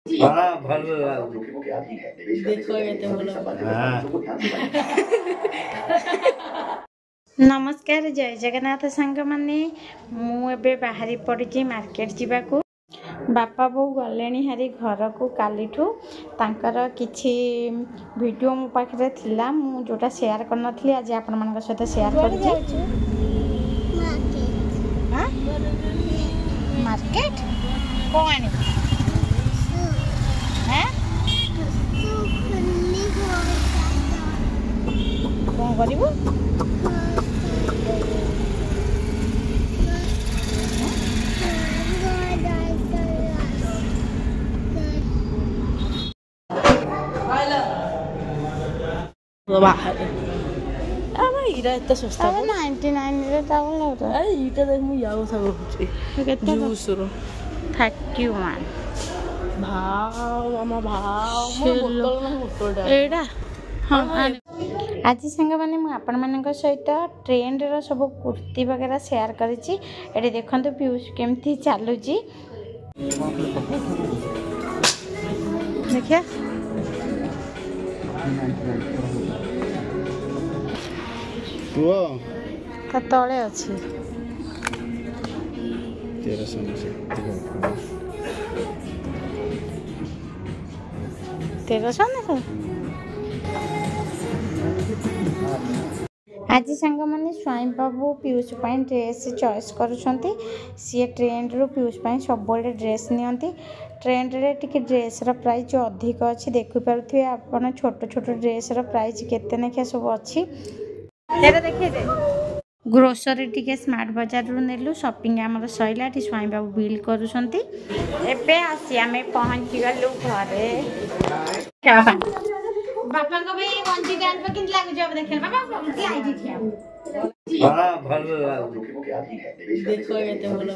हाँ भर देखो नमस्कार जय जगन्नाथ सांग माने मुझे बाहरी पड़ी मार्केट जावाक बापा बो गले हारी घर को कालीठू तांकर किछि वीडियो मो पाखरे थिला मु जोटा शेयर कर नथली आज आपण मानक सहित शेयर कर मार्केट कौन कौन करू इरा इतना सस्ता 99 रे टावल होता अरे इटा देख मु याव था होची केते जूस रो थैंक यू मान भाव मामा भाव मो बोतल ना बोतल एडा हां आज संग माने मु आपण मानक सहित ट्रेंड रो सब कुर्ती वगैरह शेयर करिछि एडी देखंतु पीयूष केमथि चालू जी देखिए ता तले अछि 1300 ना आज सांग मैंने स्वाई बाबू पीयूष ड्रेस चॉइस करुँच सी ट्रेंड रू पीयूष सब ड्रेस नियंती ट्रेंड रे टिके ड्रेस रो प्राइस अधिक अच्छी देखिपे आप छोट छोट ड्रेस रो प्राइस केते नेखिया सब अच्छी देखिए ग्रोसरी टिके स्मार्ट बाजार रू नेलु शॉपिंग आमर सैला स्वाई बाबू बिल करूछंती एबे आसी आमे पहुंची गलु घरे बापा को भी गंजी डाल पे किन लागु जब देखे बापा गंजी आई थी क्या हां भर देखो केते बोलो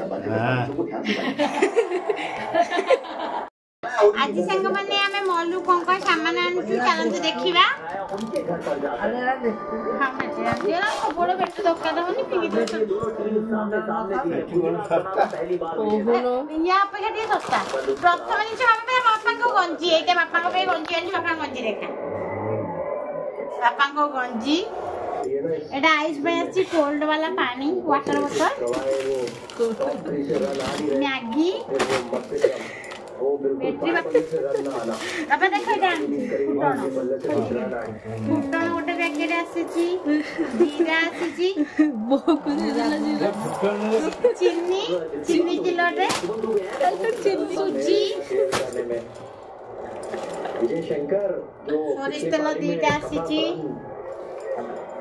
आज संग माने हमें मॉल कोन कोन सामान आनछु चलंतु देखिबा हां बेटे यार बड़ बेटे दुकान होनी पिगी ओहो या पे के सस्ता प्रथम निचे हम बापा को गंजी एटा बापा को पे गंजी आनी बापा गंजी देखा बापा को गंजी एटा आइस पे अछि कोल्ड वाला पानी वाटर बोतल मैगी बैटरी बापा देखो फुटण गोटे पैकेट आसी जीरा आसी चीनी चीनी किलोटे सुजी सोरिष तेल दीटा आसी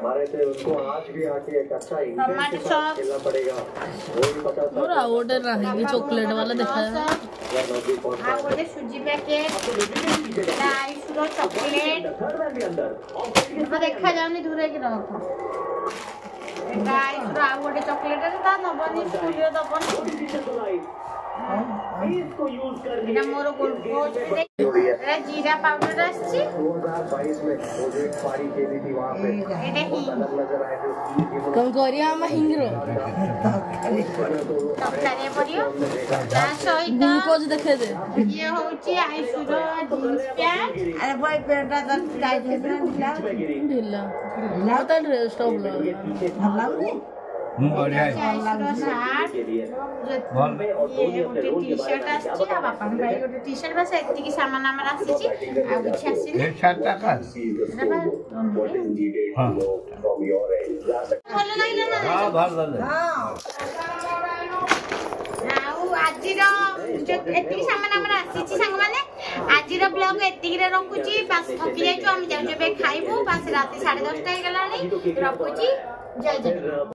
उसको आज भी आके एक अच्छा टमाटो सॉस खेलना पड़ेगा पूरा ऑर्डर रही चॉकलेट वाला देखा आ गोटे सुजी पैकेट आइस रो चॉकलेट अब देखा जाउनी दूर के रखो आइस रो आ गोटे चॉकलेट ता नबनी स्कूल रे दबनी इसको यूज कर एटा मोर ग्लूकोज एटा जीरा पाउडर आछि 2022 में मुझे एक पारी खेली थी वहां पे एटा ही नजर आए थे कम करिया हम हिंगरो तबकारे पड़ियो ता सहित ग्लूकोज देखे दे ये होची आइस रो जींस पैंट अरे भाई पेटा द टाइट है ढिला मत ड्रेस टॉप लो बढ़िया शर्ट ये गोटे टी शर्ट आछि आ बापा भाई गोटे टी शर्ट बस एतिकी सामान हमर आछि आ किछ आछि एक 7 टाका हां भलो लागिला ना हां भर दे आउ आजिरो जो एतिकी सामान हमर आछि संग माने आजिरो ब्लॉग एतिकी रे रखुची पास थकी जाइछु हम जाउ जेबे खाइबो पास राती 10:30 हे गलानी रखुची जय जय